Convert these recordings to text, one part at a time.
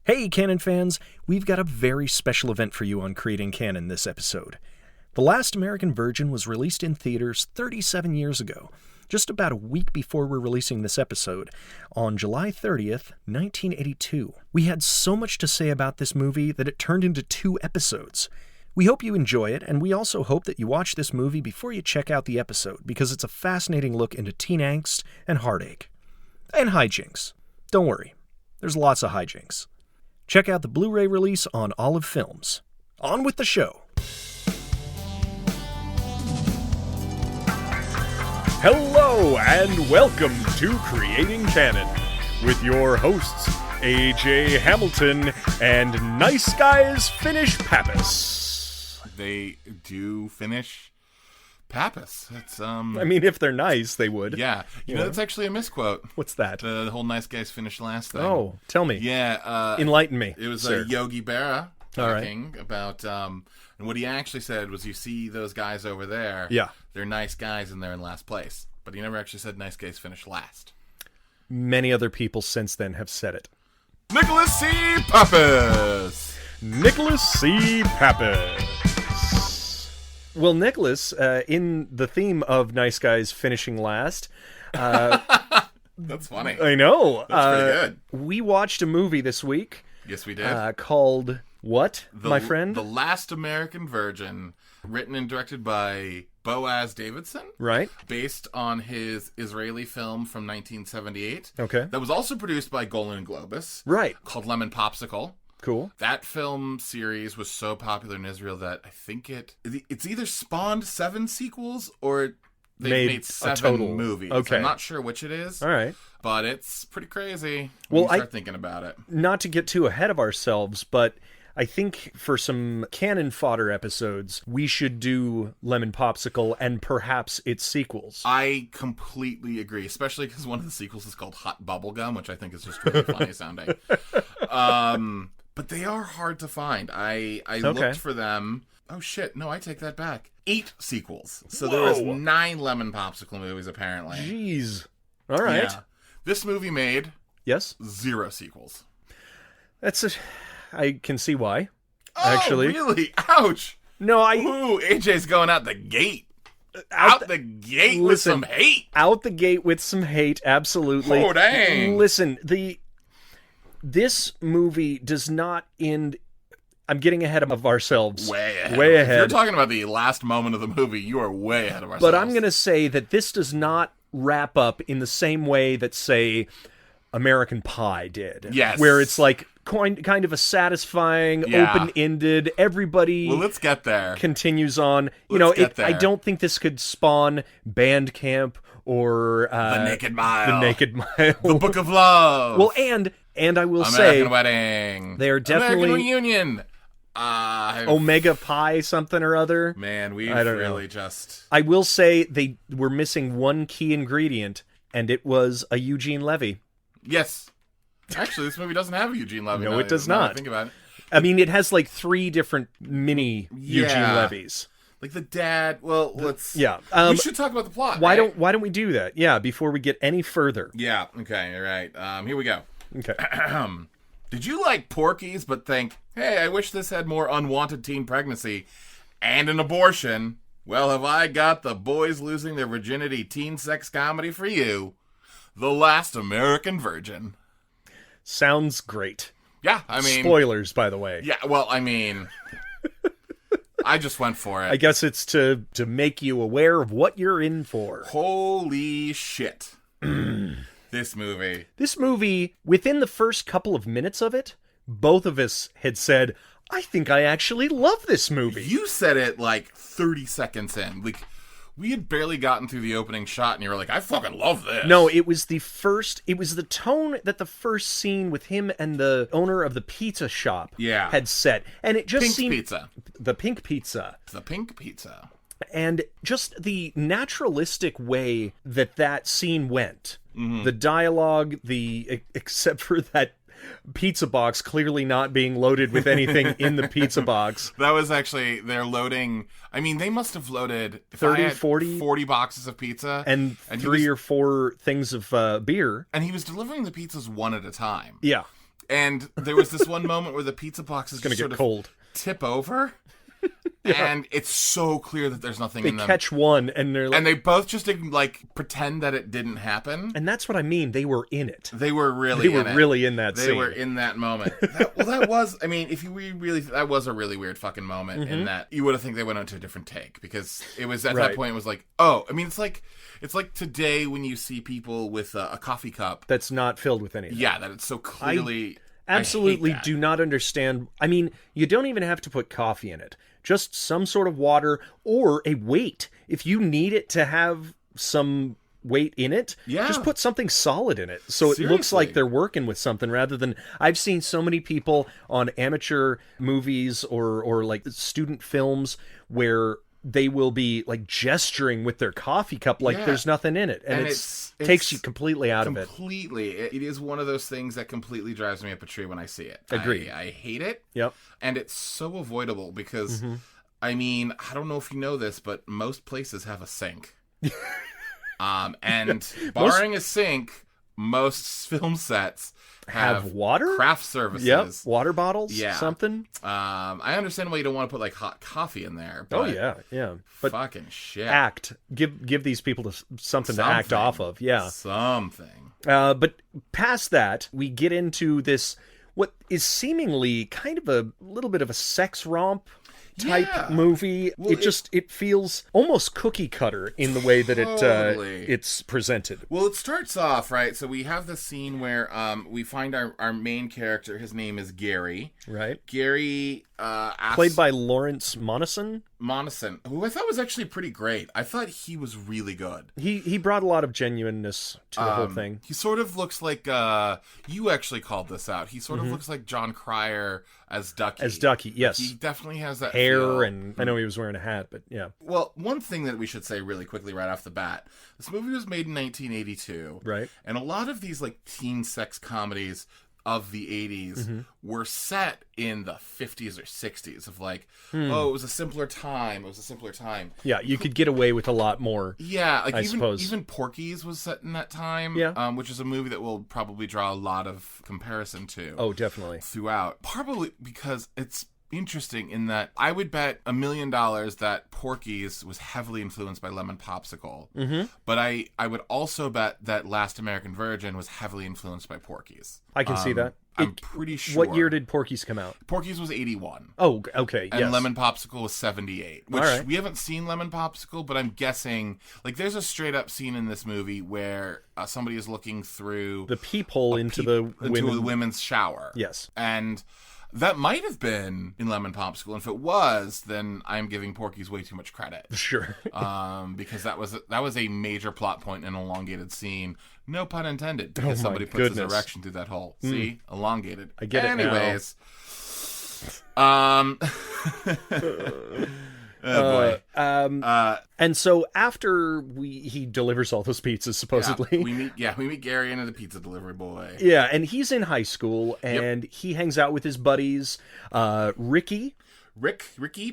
Hey, Canon fans! We've got a very special event for you on Creating Canon this episode. The Last American Virgin was released in theaters 37 years ago, just about a week before we're releasing this episode, on July 30th, 1982. We had so much to say about this movie that it turned into 2 episodes. We hope you enjoy it, and we also hope that you watch this movie before you check out the episode, because it's a fascinating look into teen angst and heartache. And hijinks. Don't worry, there's lots of hijinks. Check out the Blu-ray release on Olive Films. On with the show! Hello, and welcome to Creating Canon, with your hosts, AJ Hamilton and Nice Guys Finish Pappas. They do finish Pappas. It's I mean, if they're nice, they would. Yeah. You know, that's actually a misquote. What's that? The whole nice guys finish last thing. Oh, tell me. Yeah. Enlighten me, It was sir. Yogi Berra talking All right. about, and what he actually said was, you see those guys over there. Yeah. They're nice guys and they're in last place. But he never actually said nice guys finish last. Many other people since then have said it. Nicholas C. Pappas! Nicholas C. Pappas. Well, Nicholas, in the theme of Nice Guys Finishing Last... That's funny. I know. That's pretty good. We watched a movie this week. Yes, we did. Called what, my friend? The Last American Virgin, written and directed by Boaz Davidson. Right. Based on his Israeli film from 1978. Okay. That was also produced by Golan Globus. Right. Called Lemon Popsicle. Cool. That film series was so popular in Israel that I think it's either spawned 7 sequels or they've made 7 total movies. Okay. I'm not sure which it is. All right. But it's pretty crazy Well, when you start thinking about it. Not to get too ahead of ourselves, but I think for some canon fodder episodes, we should do Lemon Popsicle and perhaps its sequels. I completely agree, especially because one of the sequels is called Hot Bubblegum, which I think is just really funny sounding. But they are hard to find. I looked for them. Oh, shit. No, I take that back. 8 sequels. So there was 9 Lemon Popsicle movies, apparently. Jeez. All right. Yeah. This movie made... Yes? 0 sequels. I can see why. Oh, actually. Really? Ouch. No, Ooh, AJ's going out the gate. Out the gate with some hate. Out the gate with some hate, absolutely. Oh, dang. Listen, this movie does not end... I'm getting ahead of ourselves. Way ahead. Way If you're ahead. talking about the last moment of the movie, you are way ahead of ourselves. But I'm going to say that this does not wrap up in the same way that, say, American Pie did. Yes. Where it's like kind of a satisfying, open-ended, everybody... Well, let's get there. ...continues on. Let's get there. I don't think this could spawn Band Camp or... The Naked Mile. The Naked Mile. The Book of Love. Well, and I will American say... Wedding. They are definitely... American Reunion. Omega Pie something or other. Man, we've I don't really know. just... I will say they were missing one key ingredient, and it was a Eugene Levy. Yes. Actually, this movie doesn't have a Eugene Levy. No, it does now that I not. think about it. I mean, it has like 3 different mini Eugene Levies. Like the dad... Well, let's... Yeah. we should talk about the plot, Why right? don't we do that? Yeah, before we get any further. Yeah, okay, all right. Here we go. Okay. Did you like Porky's but think, hey, I wish this had more unwanted teen pregnancy and an abortion? Well, have I got the boys losing their virginity teen sex comedy for you? The Last American Virgin. Sounds great. Yeah, I mean... Spoilers, by the way. Yeah, well, I mean... I just went for it. I guess it's to make you aware of what you're in for. Holy shit. This movie. This movie, within the first couple of minutes of it, both of us had said, I think I actually love this movie. You said it like 30 seconds in. Like, we had barely gotten through the opening shot, and you were like, I fucking love this. No, it was the tone that the first scene with him and the owner of the pizza shop had set. And it just seemed... Pizza. The pink pizza. The pink pizza. And just the naturalistic way that scene went. Mm-hmm. The dialogue, except for that pizza box clearly not being loaded with anything in the pizza box. That was actually, they're loading, I mean, they must have loaded 40 boxes of pizza. And 3 or 4 things of beer. And he was delivering the pizzas one at a time. Yeah. And there was this one moment where the pizza boxes going to just get cold. Tip over. Yeah. And it's so clear that there's nothing in them. They catch one, and they're like... And they both just, like, pretend that it didn't happen. And that's what I mean. They were in it. They were really in that scene. They were in that moment. That was... I mean, if you really... That was a really weird fucking moment in that you would have think they went on to a different take. Because it was, at that point, it was like, oh, I mean, it's like today when you see people with a coffee cup... That's not filled with anything. Yeah, that it's so clearly... Absolutely do not understand. I mean, you don't even have to put coffee in it. Just some sort of water or a weight. If you need it to have some weight in it, just put something solid in it. So it looks like they're working with something rather than... I've seen so many people on amateur movies or like student films where they will be like gesturing with their coffee cup like there's nothing in it. And it takes you completely out of it. Completely. It is one of those things that completely drives me up a tree when I see it. Agreed. I hate it. Yep. And it's so avoidable because, I mean, I don't know if you know this, but most places have a sink. And barring a sink, most film sets have water, craft services, water bottles, something. I understand why you don't want to put like hot coffee in there. But but fucking shit. Give these people something to act off of. Something. But past that, we get into this what is seemingly kind of a little bit of a sex romp type movie. Well, it feels almost cookie cutter in the way that it's presented. Well, it starts off, right? So we have the scene where we find our main character. His name is Gary. Right. Gary played by Lawrence Monason, who I thought was actually pretty great. I thought he was really good. He brought a lot of genuineness to the whole thing. He sort of looks like you actually called this out. He sort of looks like John Cryer as Ducky. Yes. He definitely has that hair feel. And I know he was wearing a hat, but yeah. Well, one thing that we should say really quickly right off the bat, this movie was made in 1982. Right. And a lot of these like teen sex comedies of the 80s were set in the 50s or 60s of like, it was a simpler time. Yeah, you could get away with a lot more. Yeah, like I suppose. Even Porky's was set in that time. Yeah. Which is a movie that we'll probably draw a lot of comparison to. Oh, definitely. Throughout. Probably because it's interesting in that I would bet $1 million that Porky's was heavily influenced by Lemon Popsicle. But I would also bet that Last American Virgin was heavily influenced by Porky's. I can see that. I'm pretty sure. What year did Porky's come out? Porky's was 81. Oh, okay. And Lemon Popsicle was 78. Which we haven't seen Lemon Popsicle, but I'm guessing like there's a straight up scene in this movie where somebody is looking through the peephole into the women's shower. Yes. And that might have been in Lemon Popsicle. And if it was, then I'm giving Porky's way too much credit. Sure. Because that was a major plot point in an elongated scene. No pun intended. Because somebody puts his erection through that hole. See? Elongated. I get it now. Anyways. Oh boy. And so after he delivers all those pizzas, supposedly. We meet Gary and the pizza delivery boy. Yeah, and he's in high school and he hangs out with his buddies, Ricky,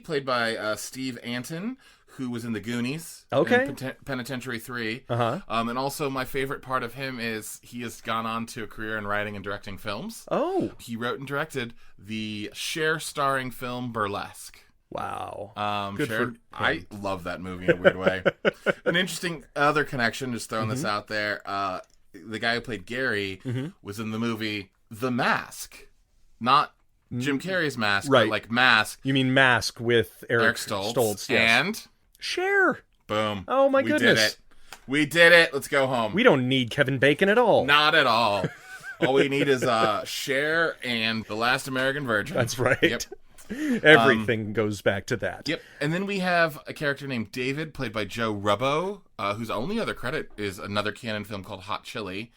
played by Steve Anton, who was in The Goonies. Okay. In Penitentiary 3. And also my favorite part of him is he has gone on to a career in writing and directing films. Oh. He wrote and directed the Cher starring film Burlesque. Wow. I love that movie in a weird way. An interesting other connection, just throwing this out there. The guy who played Gary was in the movie The Mask. Not Jim Carrey's Mask, but like Mask. You mean Mask with Eric Stoltz. Yes. And Cher. Boom. Oh my goodness. We did it. Let's go home. We don't need Kevin Bacon at all. Not at all. All we need is Cher and The Last American Virgin. That's right. Yep. Everything goes back to that. Yep. And then we have a character named David, played by Joe Rubbo, whose only other credit is another canon film called Hot Chili.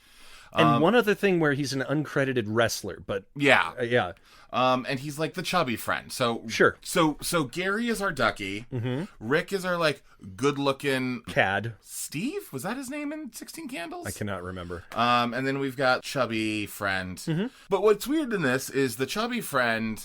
And one other thing where he's an uncredited wrestler, but yeah. And he's like the chubby friend. So sure. So Gary is our Ducky. Rick is our like good looking Cad. Steve, was that his name in 16 Candles? I cannot remember. And then we've got chubby friend. But what's weird in this is the chubby friend,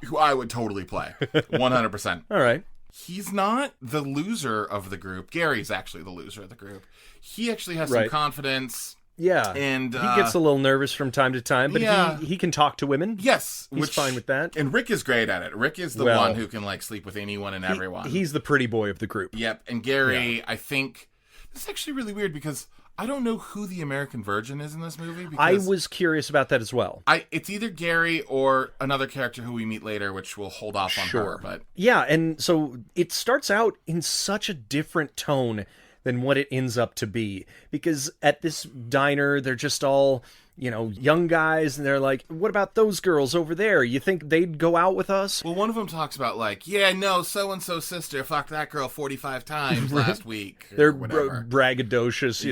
who I would totally play 100%. All right. He's not the loser of the group. Gary's actually the loser of the group. He actually has some confidence. Yeah. And he gets a little nervous from time to time, but he can talk to women. Yes. He's fine with that. And Rick is great at it. Rick is the one who can, like, sleep with anyone and everyone. He's the pretty boy of the group. Yep. And Gary, I think... This is actually really weird because I don't know who the American Virgin is in this movie. I was curious about that as well. It's either Gary or another character who we meet later, which we'll hold off on her. But yeah, and so it starts out in such a different tone than what it ends up to be. Because at this diner, they're just all, young guys, and they're like, what about those girls over there? You think they'd go out with us? Well, one of them talks about, like, so-and-so's sister fucked that girl 45 times last week. They're braggadocious,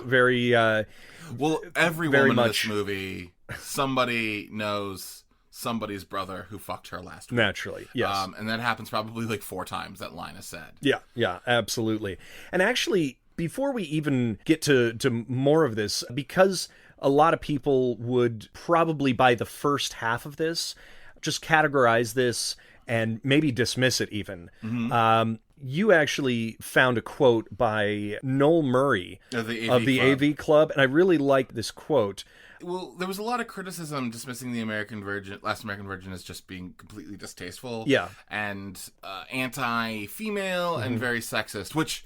very... well, every woman in this movie, somebody knows somebody's brother who fucked her last week. Naturally, yes. And that happens probably like 4 times, that line is said. Yeah, absolutely. And actually, before we even get to more of this, because a lot of people would probably, by the first half of this, just categorize this and maybe dismiss it even. Mm-hmm. You actually found a quote by Noel Murray of the AV Club, and I really like this quote. Well, there was a lot of criticism dismissing the Last American Virgin as just being completely distasteful. Yeah. And anti-female and very sexist, which,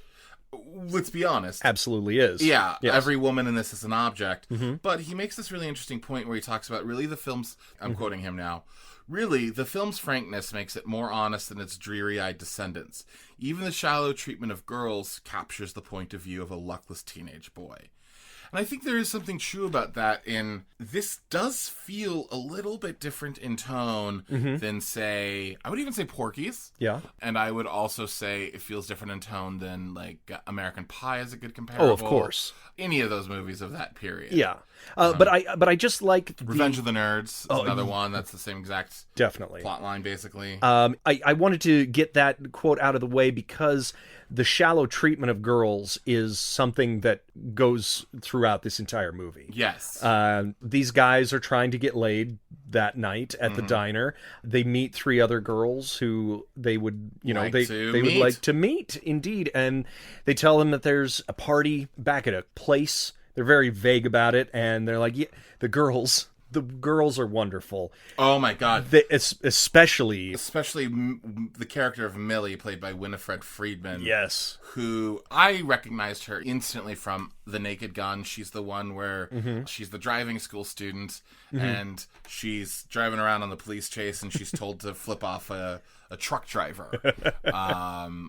let's be honest, absolutely is. Yeah. Yes. Every woman in this is an object. Mm-hmm. But he makes this really interesting point where he talks about really the film's, I'm quoting him now, really, the film's frankness makes it more honest than its dreary-eyed descendants. Even the shallow treatment of girls captures the point of view of a luckless teenage boy. And I think there is something true about that this does feel a little bit different in tone than, say, I would even say Porky's. Yeah. And I would also say it feels different in tone than, like, American Pie is a good comparable. Oh, of course. Any of those movies of that period. Yeah. But I just like... Revenge of the Nerds is another one. That's the same exact plot line, basically. I wanted to get that quote out of the way because the shallow treatment of girls is something that goes throughout this entire movie. Yes. These guys are trying to get laid that night at the diner. They meet 3 other girls who they would, would like to meet, indeed. And they tell them that there's a party back at a place. They're very vague about it, and they're like, yeah, the girls are wonderful. Oh my god. Especially the character of Millie, played by Winifred Friedman. Yes. Who I recognized her instantly from The Naked Gun. She's the one where she's the driving school student, and she's driving around on the police chase, and she's told to flip off a truck driver,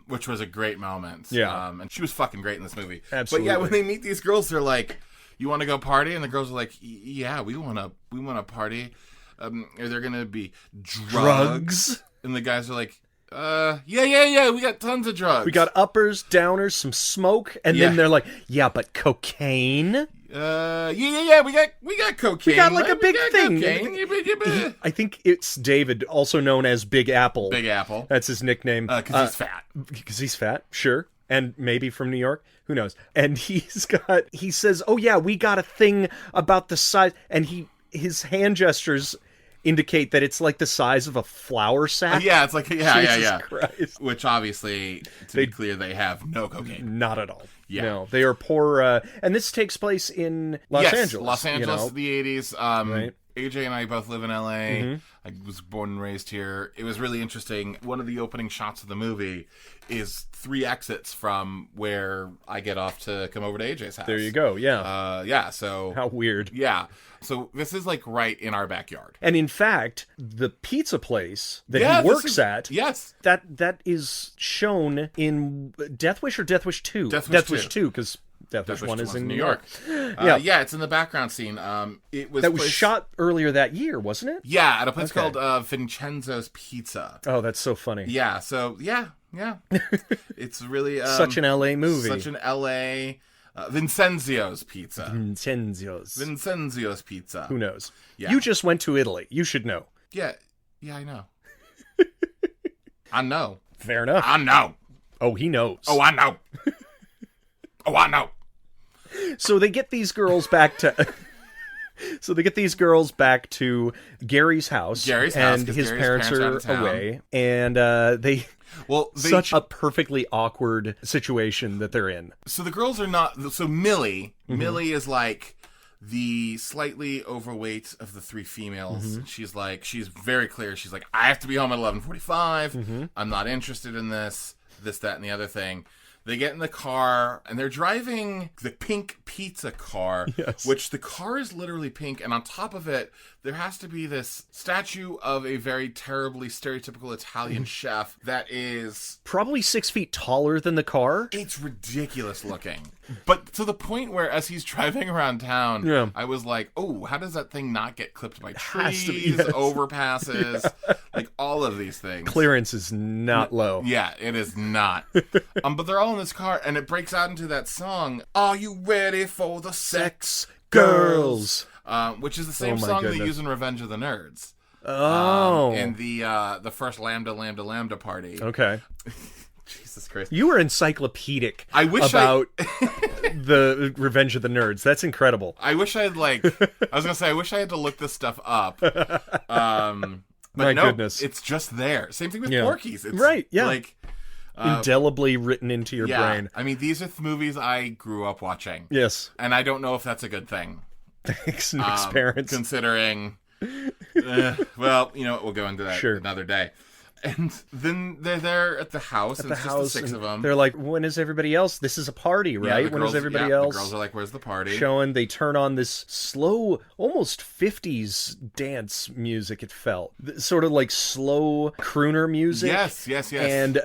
which was a great moment. Yeah. And she was fucking great in this movie. Absolutely. But yeah, when they meet these girls, they're like, you want to go party? And the girls are like, yeah, we want to party. Are there going to be drugs? And the guys are like, yeah, we got tons of drugs. We got uppers, downers, some smoke, and then they're like, yeah, but cocaine? Yeah, we got cocaine. We got like a big thing. I I think it's David, also known as Big Apple. Big Apple. That's his nickname. Because he's fat. Because he's fat, sure. And maybe from New York. Who knows? And he says, oh yeah, we got a thing about the size. And his hand gestures indicate that it's like the size of a flour sack. Yeah, it's like, yeah. Christ. Which obviously, to be clear, they have no cocaine. Not at all. Yeah. No, they are poor. And this takes place in Los Angeles. Los Angeles, the 80s. Right. AJ and I both live in LA. I was born and raised here. It was really interesting. One of the opening shots of the movie is 3 exits from where I get off to come over to AJ's house. There you go, yeah. So... How weird. Yeah. So this is like right in our backyard. And in fact, the pizza place that he works at... Yes. That is shown in Death Wish or Death Wish 2? Death Wish 2, because... Death Wish 1 is in New York. Yeah, it's in the background scene. It was shot earlier that year, wasn't it? Yeah, at a place called Vincenzo's Pizza. Oh, that's so funny. Yeah, so yeah. It's really such an LA movie. Such an LA Vincenzio's Pizza. Vincenzio's Pizza. Who knows? Yeah. You just went to Italy. You should know. Yeah, I know. I know. Fair enough. I know. Oh, he knows. Oh, I know. I know. So they get these girls back to... Gary's house. And his parents are away. And they... such a perfectly awkward situation that they're in. So the girls are not... So Millie is like... the slightly overweight of the three females. She's very clear. She's like, I have to be home at 11:45. I'm not interested in this, that, and the other thing. They get in the car, and they're driving the pink pizza car, which the car is literally pink, and on top of it, there has to be this statue of a very terribly stereotypical Italian chef that is... probably 6 feet taller than the car. It's ridiculous looking. But to the point where, as he's driving around town, I was like, oh, how does that thing not get clipped by trees, overpasses, like all of these things. Clearance is not low. Yeah, it is not. But they're all in this car, and it breaks out into that song, Are You Ready for the Sex Girls? Which is the same song they use in Revenge of the Nerds. Oh. In the first Lambda party. Okay. Jesus Christ. You were encyclopedic about the Revenge of the Nerds. That's incredible. I wish I had I wish I had to look this stuff up. But goodness. It's just there. Same thing with Porky's. It's right, yeah. Like... indelibly written into your brain. I mean, these are movies I grew up watching. Yes. And I don't know if that's a good thing. Thanks, Nick's parents. Considering... well, you know what? We'll go into that another day. And then they're there at the house, and it's just the six of them. They're like, when is everybody else? This is a party, right? Yeah, when is everybody else? The girls are like, where's the party? Showing, they turn on this slow, almost 50s dance music, it felt. Sort of like slow crooner music. Yes. And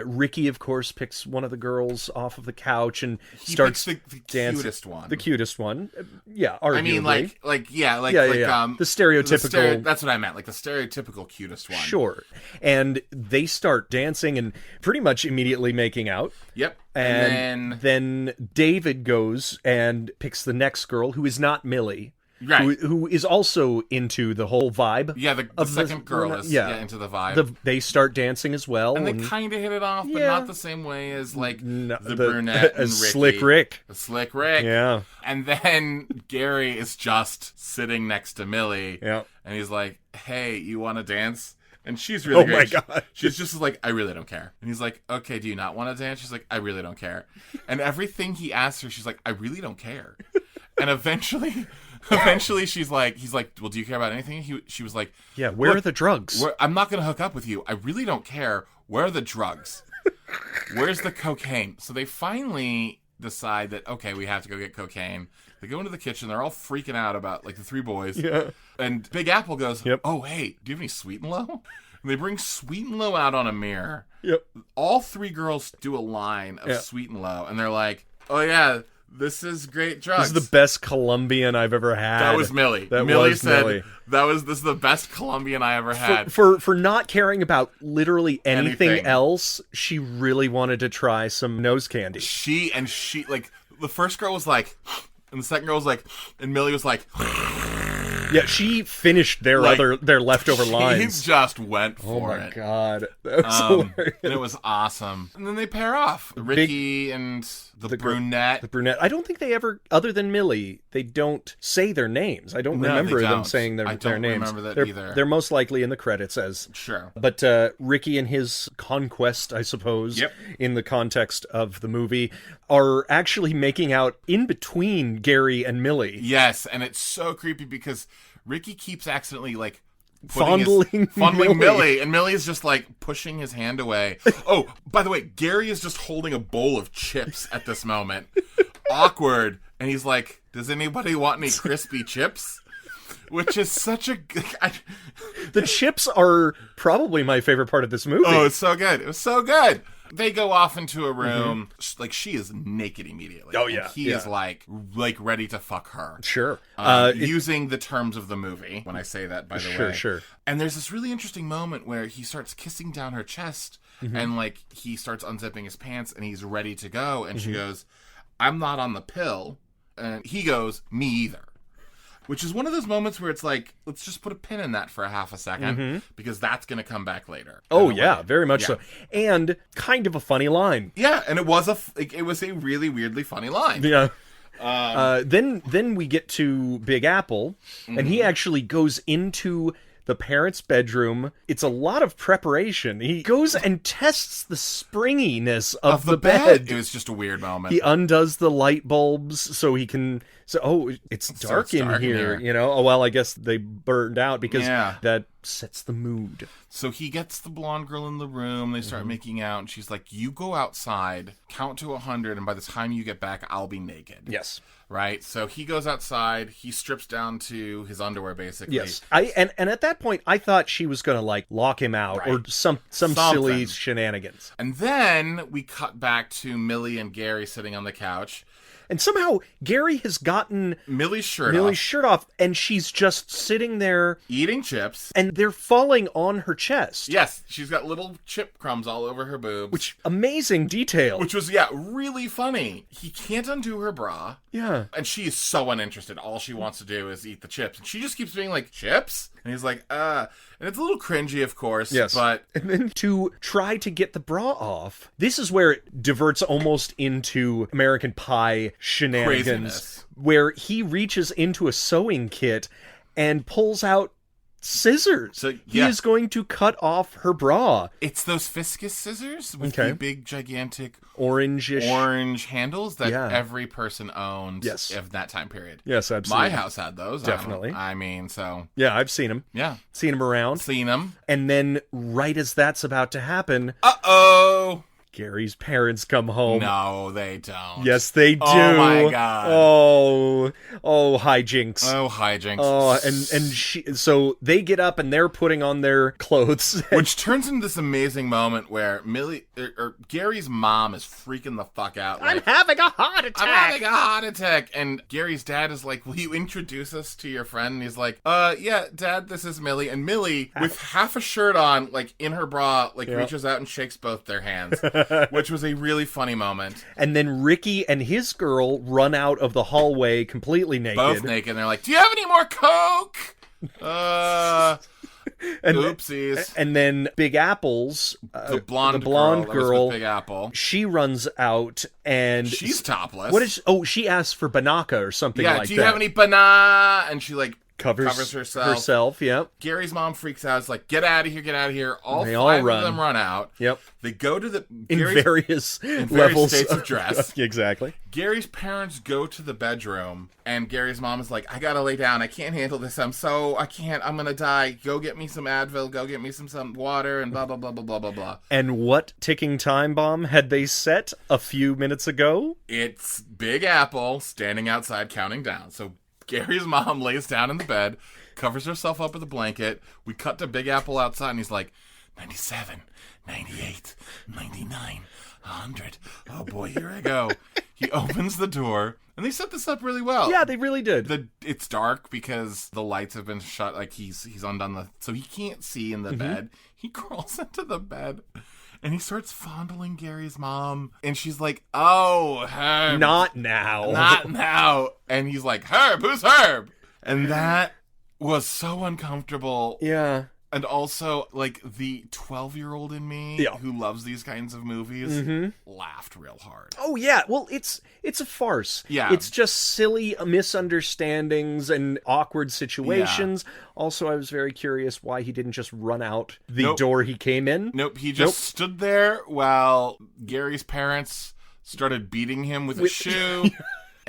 Ricky, of course, picks one of the girls off of the couch and starts the cutest one. The cutest one. Yeah, arguably. I mean, the stereotypical... that's what I meant, like the stereotypical cutest one. Sure. And they start dancing and pretty much immediately making out. Yep. And then David goes and picks the next girl, who is not Millie. Right. Who is also into the whole vibe. Yeah, the second girl is into the vibe. They start dancing as well. And they kind of hit it off, but not the same way as the brunette and Ricky. Slick Rick. The Slick Rick. Yeah. And then Gary is just sitting next to Millie. Yeah. And he's like, hey, you want to dance? And she's really great. My God. She's just like, I really don't care. And he's like, okay, do you not want to dance? She's like, I really don't care. And everything he asks her, she's like, I really don't care. And eventually he's like, well, do you care about anything? She was like, yeah, where are the drugs? I'm not going to hook up with you. I really don't care. Where are the drugs? Where's the cocaine? So they finally decide that, okay, we have to go get cocaine. They go into the kitchen. They're all freaking out about, like, the three boys. Yeah. And Big Apple goes, oh, hey, do you have any Sweet and Low? And they bring Sweet and Low out on a mirror. Yep. All three girls do a line of Sweet and Low. And they're like, oh, yeah, this is great drugs. This is the best Colombian I've ever had. That was Millie. Millie said, this is the best Colombian I ever had. For not caring about literally anything else, she really wanted to try some nose candy. She, like, the first girl was like... And the second girl was like, and Millie was like, yeah, she finished their leftover lines. She just went for it. Oh my God, that was hilarious. And it was awesome. And then they pair off, Ricky and the brunette. The brunette. I don't think they ever, other than Millie, they don't say their names. I don't remember them saying their names. I don't remember that either. They're most likely in the credits as sure. But Ricky and his conquest, I suppose, in the context of the movie, are actually making out in between Gary and Millie. Yes, and it's so creepy because Ricky keeps accidentally like fondling Millie, and Millie is just like pushing his hand away. Oh, by the way, Gary is just holding a bowl of chips at this moment. Awkward, and he's like, "Does anybody want any crispy chips?" Which is such a... The chips are probably my favorite part of this movie. Oh, it's so good. It was so good. They go off into a room. Mm-hmm. Like, she is naked immediately. Oh, yeah. And he is, like ready to fuck her. Sure. Using the terms of the movie, when I say that, by the way. Sure. And there's this really interesting moment where he starts kissing down her chest, and, like, he starts unzipping his pants, and he's ready to go. And she goes, I'm not on the pill. And he goes, me either. Which is one of those moments where it's like, let's just put a pin in that for a half a second, because that's going to come back later. Oh, yeah, very much so. And kind of a funny line. Yeah, and it was a really weirdly funny line. Yeah. Then we get to Big Apple, and he actually goes into the parents' bedroom. It's a lot of preparation. He goes and tests the springiness of the bed. It was just a weird moment. He undoes the light bulbs so he can... it's dark in here, you know? Oh, well, I guess they burned out because that sets the mood. So he gets the blonde girl in the room. They start making out, and she's like, you go outside, count to 100, and by the time you get back, I'll be naked. Yes. Right? So he goes outside. He strips down to his underwear, basically. Yes. And at that point, I thought she was going to, like, lock him out or some silly shenanigans. And then we cut back to Millie and Gary sitting on the couch. And somehow Gary has gotten Millie's shirt off, and she's just sitting there eating chips, and they're falling on her chest. Yes, she's got little chip crumbs all over her boobs. Which amazing detail. Which was really funny. He can't undo her bra. Yeah, and she is so uninterested. All she wants to do is eat the chips, and she just keeps being like, chips? And he's like, and it's a little cringy, of course. Yes, but and then to try to get the bra off, this is where it diverts almost into American Pie shenanigans, craziness. Where he reaches into a sewing kit and pulls out scissors. So, he is going to cut off her bra. It's those Fiscus scissors with the big, gigantic orange handles that every person owned of that time period. Yes, absolutely. My house had those. Definitely. Yeah, I've seen them. Yeah. Seen them around. Seen them. And then right as that's about to happen... Uh-oh! Gary's parents come home. No, they don't. Yes, they do. Oh, my God. Oh, hijinks. Oh, hijinks. Oh, and so they get up and they're putting on their clothes. Which turns into this amazing moment where Gary's mom is freaking the fuck out. Like, I'm having a heart attack. And Gary's dad is like, will you introduce us to your friend? And he's like, yeah, Dad, this is Millie. And Millie, with half a shirt on, like in her bra, reaches out and shakes both their hands. Which was a really funny moment. And then Ricky and his girl run out of the hallway completely naked. Both naked. And they're like, do you have any more Coke? Oopsies. And then Big Apple's the blonde girl Big Apple. She runs out and she's topless. She asks for banaka or something like that. Yeah, do you have any banana? And she covers herself. Yep. Gary's mom freaks out. It's like, get out of here. All five of them run out. Yep. They go to in various levels states of dress. Exactly. Gary's parents go to the bedroom, and Gary's mom is like, I gotta lay down. I can't handle this. I can't. I'm gonna die. Go get me some Advil. Go get me some water, and blah, blah, blah, blah, blah, blah, blah. And what ticking time bomb had they set a few minutes ago? It's Big Apple standing outside counting down. So Gary's mom lays down in the bed, covers herself up with a blanket. We cut to Big Apple outside, and he's like, 97, 98, 99, 100. Oh, boy, here I go. He opens the door, and they set this up really well. Yeah, they really did. It's dark because the lights have been shut. Like, he's undone so he can't see in the bed. He crawls into the bed. And he starts fondling Gary's mom. And she's like, oh, Herb. Not now. Not now. And he's like, Herb, who's Herb? And that was so uncomfortable. Yeah. And also, the 12-year-old in me who loves these kinds of movies laughed real hard. Oh, yeah. Well, it's a farce. Yeah. It's just silly misunderstandings and awkward situations. Yeah. Also, I was very curious why he didn't just run out the door he came in. Nope. He just stood there while Gary's parents started beating him with a shoe.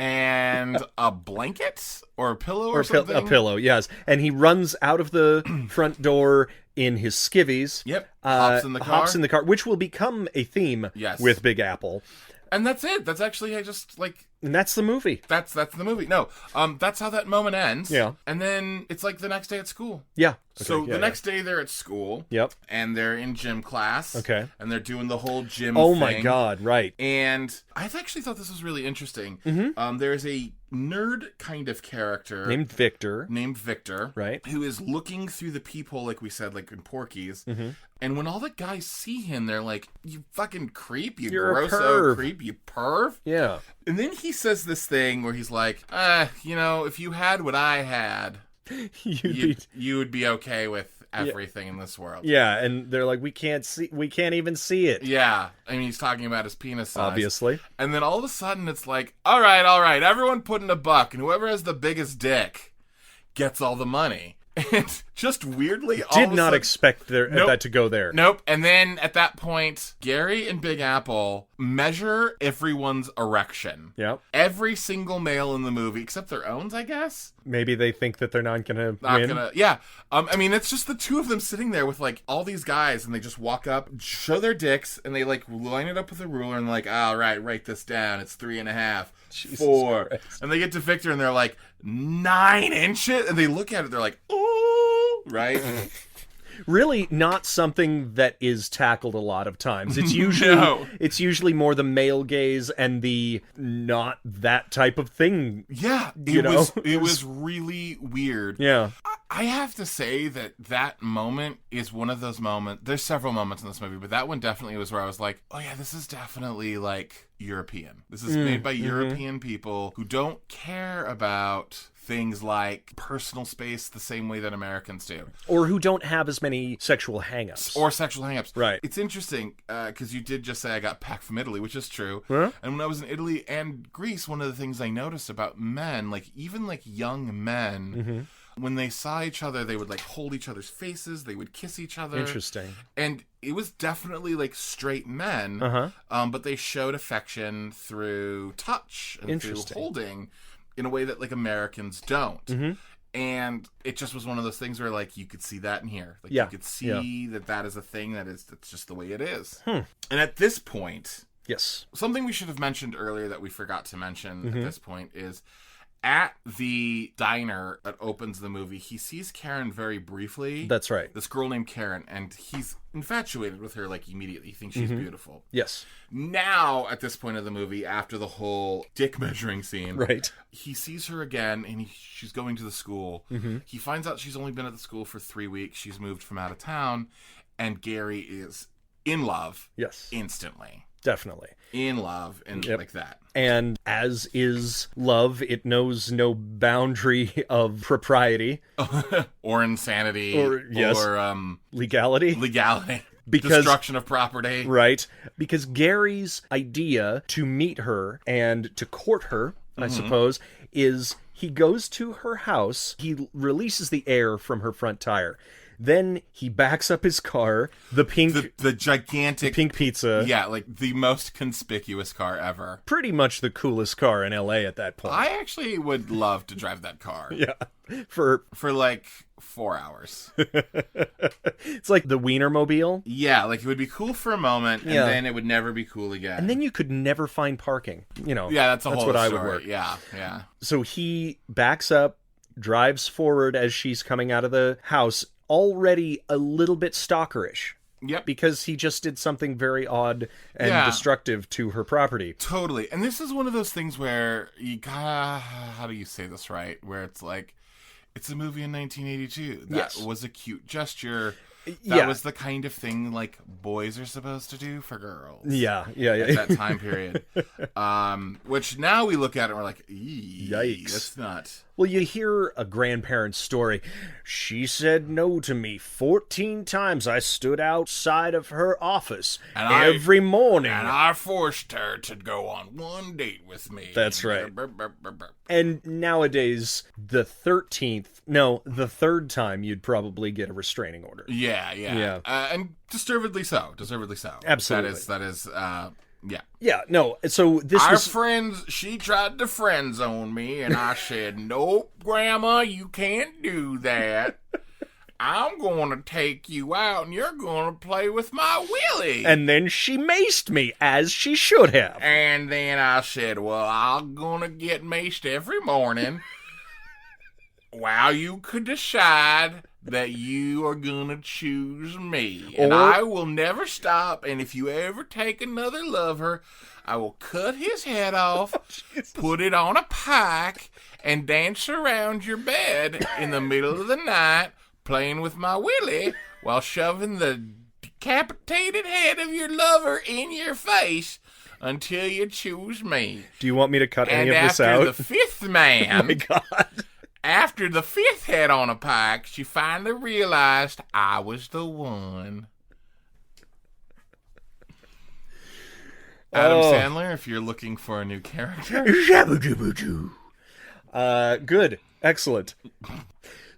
And a blanket or a pillow or something? A pillow, yes. And he runs out of the front door in his skivvies. Yep. Hops in the car. Which will become a theme with Big Apple. And that's it. That's actually and that's the movie. That's the movie. No, that's how that moment ends. Yeah. And then it's like the next day at school. Yeah. Okay. So the next day they're at school. Yep. And they're in gym class. Okay. And they're doing the whole gym thing. Oh my God, right. And I've actually thought this was really interesting. There's a nerd kind of character named Victor. Right. Who is looking through the peephole, like we said, like in Porky's. And when all the guys see him, they're like, you fucking creep, You're grosso creep, you perv. Yeah. And then he says this thing where he's like, if you had what I had, you would be okay with everything in this world. Yeah, and they're like, we can't even see it. Yeah. I mean, he's talking about his penis size. Obviously. And then all of a sudden it's like, all right, everyone put in $1, and whoever has the biggest dick gets all the money. And just weirdly, did not expect that to go there. Nope. And then at that point, Gary and Big Apple measure everyone's erection. Yep. Every single male in the movie, except their own, I guess. Maybe they think that they're not gonna win. Yeah. I mean, it's just the two of them sitting there with like all these guys, and they just walk up, show their dicks, and they like line it up with a ruler, and like, all right, write this down. It's 3.5, Jesus 4, Christ. And they get to Victor, and they're like 9 inches, and they look at it, they're like, ooh, right. Really not something that is tackled a lot of times. It's usually it's usually more the male gaze and the not that type of thing. Yeah, it was really weird. Yeah. I have to say that moment is one of those moments. There's several moments in this movie, but that one definitely was where I was like, oh yeah, this is definitely like European. This is made by European people who don't care about things like personal space the same way that Americans do. Or who don't have as many sexual hang-ups. Right. It's interesting, because you did just say I got packed from Italy, which is true. Huh? And when I was in Italy and Greece, one of the things I noticed about men, like even like young men, when they saw each other, they would like hold each other's faces, they would kiss each other. Interesting. And it was definitely like straight men, but they showed affection through touch and through holding in a way that like Americans don't. And it just was one of those things where like you could see that in here. Like you could see that is a thing that's just the way it is. And at this point, yes, something we should have mentioned earlier that we forgot to mention at this point is at the diner that opens the movie, he sees Karen very briefly. That's right. This girl named Karen, and he's infatuated with her like immediately. He thinks she's beautiful. Yes. Now, at this point of the movie, after the whole dick measuring scene, right, he sees her again, and she's going to the school. He finds out she's only been at the school for 3 weeks. She's moved from out of town, and Gary is in love. Yes. Instantly. Definitely. In love, and like that. And as is love, it knows no boundary of propriety. or insanity. Or legality. Because, destruction of property. Right. Because Gary's idea to meet her and to court her, I suppose, is he goes to her house, he releases the air from her front tire. Then he backs up his car, the gigantic pink pizza. Yeah, like the most conspicuous car ever. Pretty much the coolest car in LA at that point. I actually would love to drive that car. Yeah. For like 4 hours. It's like the Wienermobile. Yeah, like it would be cool for a moment, and then it would never be cool again. And then you could never find parking. Yeah, that's what story. I would work. Yeah. So he backs up, drives forward as she's coming out of the house, already a little bit stalkerish. Yep. Because he just did something very odd and destructive to her property. Totally. And this is one of those things where you gotta, how do you say this right? Where it's like, it's a movie in 1982. That was a cute gesture. That was the kind of thing like boys are supposed to do for girls. Yeah. At that time period. Which now we look at it and we're like, yikes. That's not... Well, you hear a grandparent's story. She said no to me 14 times. I stood outside of her office every morning. And I forced her to go on one date with me. That's right. And nowadays, the third time you'd probably get a restraining order. Yeah. And deservedly so. Absolutely. That is Yeah, no, so Our friends, she tried to friend zone me, and I said, nope, Grandma, you can't do that. I'm going to take you out, and you're going to play with my Willie. And then she maced me, as she should have. And then I said, well, I'm going to get maced every morning. While you could decide that you are gonna choose me, and I will never stop, and if you ever take another lover, I will cut his head off, put it on a pike, and dance around your bed in the middle of the night, playing with my Willie, while shoving the decapitated head of your lover in your face until you choose me. Do you want me to cut any of this out? And after the fifth man... Oh my God. After the fifth head on a pike, she finally realized I was the one. Adam Sandler, if you're looking for a new character. Good. Excellent.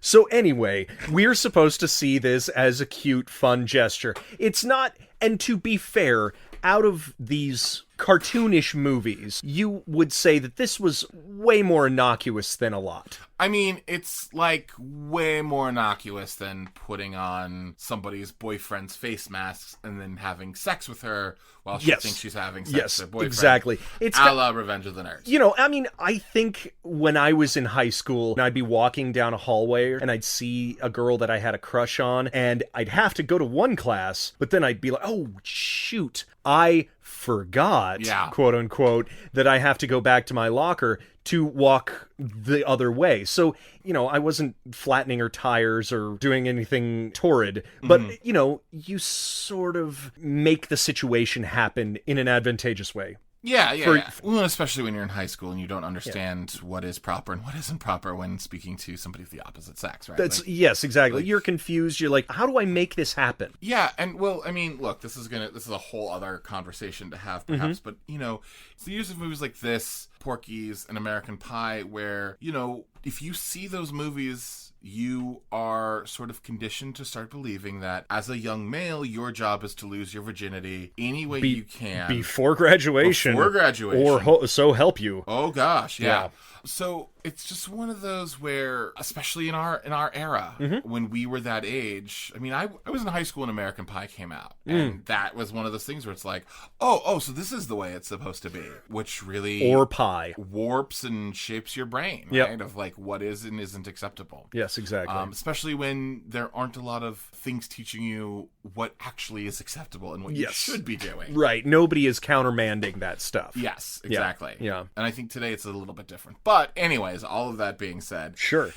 So anyway, we're supposed to see this as a cute, fun gesture. It's not, and to be fair, out of these cartoonish movies, you would say that this was way more innocuous than a lot. I mean, it's like way more innocuous than putting on somebody's boyfriend's face masks and then having sex with her while she thinks she's having sex with her boyfriend. Exactly. It's a la Revenge of the Nerds. You know, I mean, I think when I was in high school, I'd be walking down a hallway and I'd see a girl that I had a crush on, and I'd have to go to one class, but then I'd be like, oh, shoot, I forgot, quote unquote, that I have to go back to my locker to walk the other way. So, you know, I wasn't flattening her tires or doing anything torrid, but, you know, you sort of make the situation happen in an advantageous way. Yeah. Well, especially when you're in high school and you don't understand what is proper and what isn't proper when speaking to somebody of the opposite sex, right? Yes, exactly. Like, you're confused. You're like, how do I make this happen? Yeah, and well, I mean, look, this is a whole other conversation to have, perhaps, but you know, it's the use of movies like this, Porky's, and American Pie, where, you know, if you see those movies, you are sort of conditioned to start believing that as a young male, your job is to lose your virginity any way you can. Before graduation. Or so help you. Oh, gosh, yeah. So it's just one of those where, especially in our era, when we were that age, I mean, I was in high school when American Pie came out, and that was one of those things where it's like, oh, so this is the way it's supposed to be, which really or pie warps and shapes your brain, right? Of like what is and isn't acceptable. Yes, exactly. Especially when there aren't a lot of things teaching you what actually is acceptable and what you should be doing. Right. Nobody is countermanding that stuff. Yes, exactly. Yeah. And I think today it's a little bit different. But anyways, all of that being said. Sure.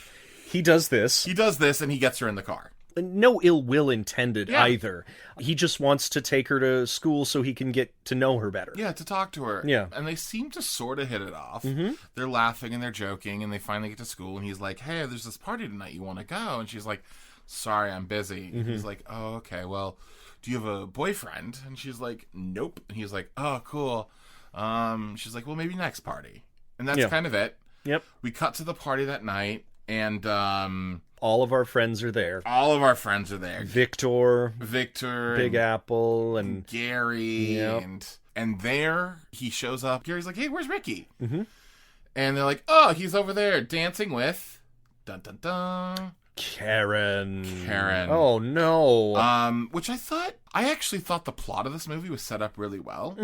He does this and he gets her in the car. No ill will intended either. He just wants to take her to school so he can get to know her better. Yeah, to talk to her. Yeah. And they seem to sort of hit it off. They're laughing and they're joking, and they finally get to school, and he's like, hey, there's this party tonight. You want to go? And she's like, sorry, I'm busy. He's like, oh, okay, well, do you have a boyfriend? And she's like, nope. And he's like, oh, cool. She's like, well, maybe next party. And that's kind of it. Yep. We cut to the party that night, and all of our friends are there. Victor, Big Apple, and Gary, and there he shows up. Gary's like, hey, where's Ricky? And they're like, oh, he's over there dancing with dun dun dun Karen. Oh no. Which I actually thought the plot of this movie was set up really well.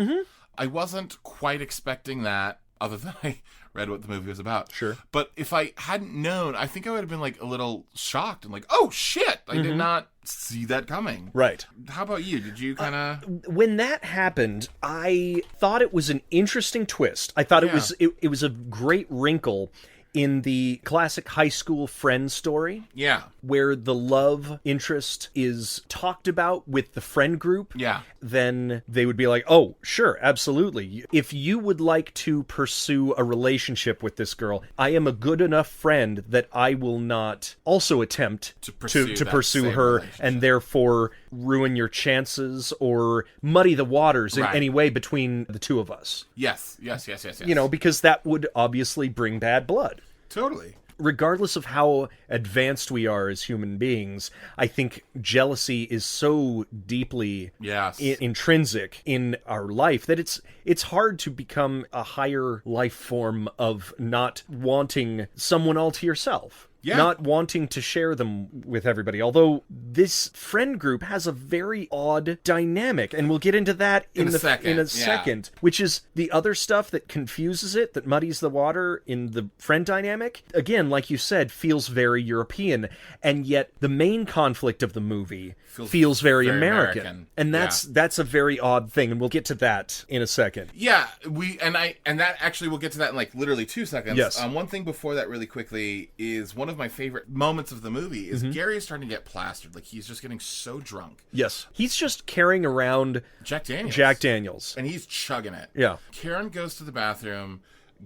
I wasn't quite expecting that, other than I read what the movie was about. Sure. But if I hadn't known, I think I would have been like a little shocked and like, oh shit, I did not see that coming. Right. How about you? Did you kind of... when that happened, I thought it was an interesting twist. I thought it was a great wrinkle in the classic high school friend story. Yeah. Where the love interest is talked about with the friend group. Yeah. Then they would be like, oh, sure, absolutely. If you would like to pursue a relationship with this girl, I am a good enough friend that I will not also attempt to pursue her and therefore ruin your chances or muddy the waters in any way between the two of us. Yes. You know, because that would obviously bring bad blood. Totally. Regardless of how advanced we are as human beings, I think jealousy is so deeply intrinsic in our life that it's hard to become a higher life form of not wanting someone all to yourself. Yeah. Not wanting to share them with everybody. Although this friend group has a very odd dynamic, and we'll get into that in a second, which is the other stuff that confuses it, that muddies the water in the friend dynamic. Again, like you said, feels very European, and yet the main conflict of the movie feels very American. And that's a very odd thing, and we'll get to that in a second. Yeah, and that actually we'll get to that in like literally 2 seconds. Yes. One thing before that really quickly is one of my favorite moments of the movie is Gary is starting to get plastered. Like, he's just getting so drunk. Yes. He's just carrying around Jack Daniels. And he's chugging it. Yeah. Karen goes to the bathroom.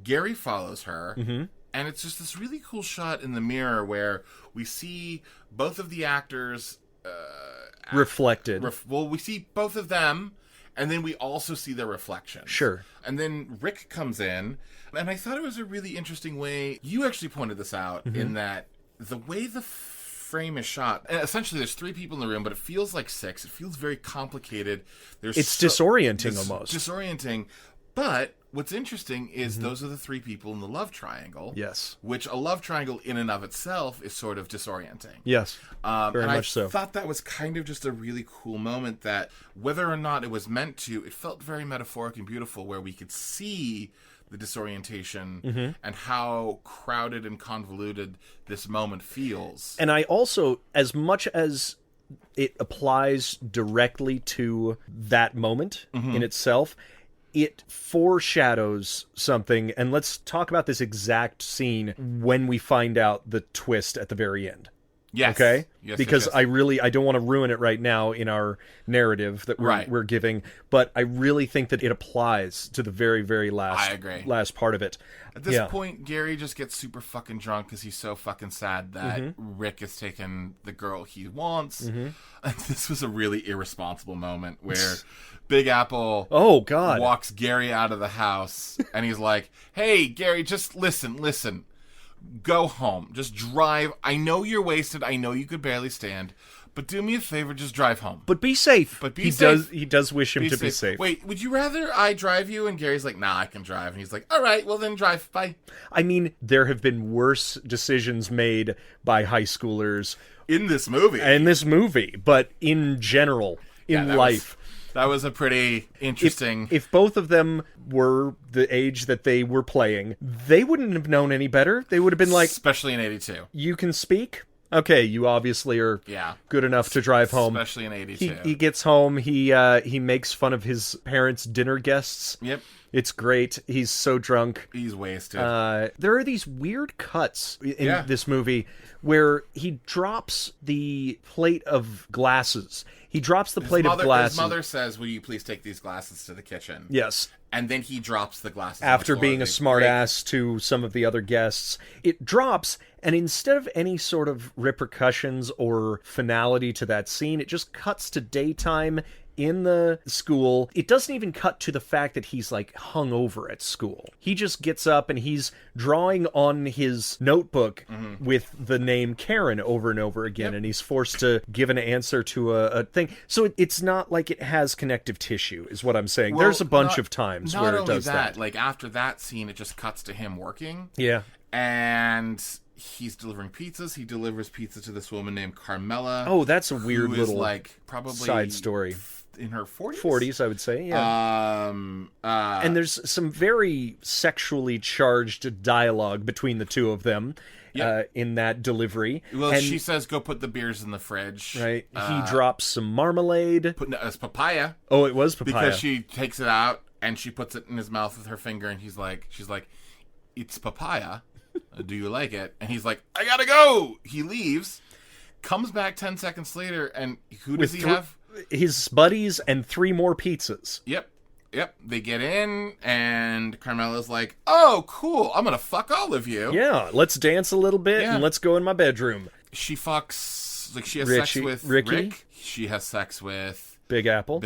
Gary follows her. And it's just this really cool shot in the mirror where we see both of the actors... reflected. We see both of them, and then we also see their reflections. Sure. And then Rick comes in, and I thought it was a really interesting way. You actually pointed this out in that the way the frame is shot, and essentially there's 3 people in the room, but it feels like 6. It feels very complicated. It's disorienting almost. Disorienting. But what's interesting is those are the 3 people in the love triangle. Yes. Which a love triangle in and of itself is sort of disorienting. Yes. Very much so. I thought that was kind of just a really cool moment that, whether or not it was meant to, it felt very metaphoric and beautiful, where we could see the disorientation and how crowded and convoluted this moment feels. And I also, as much as it applies directly to that moment in itself, it foreshadows something, and let's talk about this exact scene when we find out the twist at the very end. Yes. Okay? Yes, because yes. I don't want to ruin it right now in our narrative that we're giving, but I really think that it applies to the very, very last part of it. At this point, Gary just gets super fucking drunk because he's so fucking sad that Rick has taken the girl he wants. And this was a really irresponsible moment where Big Apple walks Gary out of the house, and he's like, hey, Gary, just listen. Go home. Just drive. I know you're wasted. I know you could barely stand. But do me a favor, just drive home. But be safe. But be safe. He does wish him to be safe. Wait, would you rather I drive you? And Gary's like, nah, I can drive. And he's like, all right, well then drive. Bye. I mean, there have been worse decisions made by high schoolers in this movie. But in general, in life. That was a pretty interesting... If both of them were the age that they were playing, they wouldn't have known any better. They would have been like... Especially in 82. You can speak? Okay, you obviously are good enough to drive home. Especially in 82. He gets home, he makes fun of his parents' dinner guests. Yep. It's great. He's so drunk. He's wasted. There are these weird cuts in this movie where he drops the plate of glasses. He drops the plate of glasses. His mother says, will you please take these glasses to the kitchen? Yes. And then he drops the glasses. After being a smart-ass to some of the other guests. It drops, and instead of any sort of repercussions or finality to that scene, it just cuts to daytime in the school. It doesn't even cut to the fact that he's like hungover at school. He just gets up and he's drawing on his notebook with the name Karen over and over again, and he's forced to give an answer to a thing. So it's not like it has connective tissue, is what I'm saying. There's a bunch of times where it does that. Like after that scene, it just cuts to him working. Yeah. And he's delivering pizzas. He delivers pizza to this woman named Carmela. Oh, that's a weird little like probably side story. In her 40s? 40s, I would say, yeah. And there's some very sexually charged dialogue between the two of them in that delivery. Well, she says, go put the beers in the fridge. Right. He drops some marmalade. It's papaya. Oh, it was papaya. Because she takes it out, and she puts it in his mouth with her finger, and she's like, it's papaya. Do you like it? And he's like, I gotta go! He leaves, comes back 10 seconds later, and who does he have? His buddies and 3 more pizzas. Yep. They get in, and Carmela's like, oh, cool, I'm gonna fuck all of you. Yeah, let's dance a little bit, and let's go in my bedroom. She fucks, like, she has sex with Rick. She has sex with Big Apple.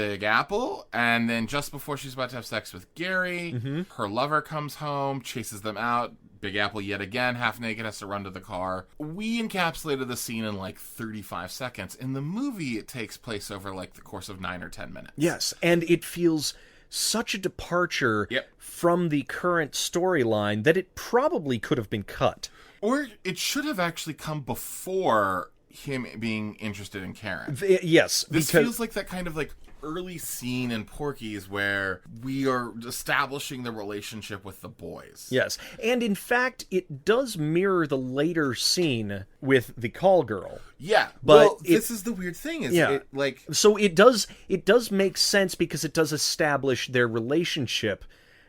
And then just before she's about to have sex with Gary, her lover comes home, chases them out. Big Apple, yet again, half naked, has to run to the car. We encapsulated the scene in like 35 seconds. In the movie, it takes place over like the course of 9 or 10 minutes. Yes, and it feels such a departure from the current storyline that it probably could have been cut. Or it should have actually come before him being interested in Karen. Yes. This feels like that kind of like early scene in Porky's where we are establishing the relationship with the boys. Yes. And in fact, it does mirror the later scene with the call girl. Yeah. But this is the weird thing. So it does make sense because it does establish their relationship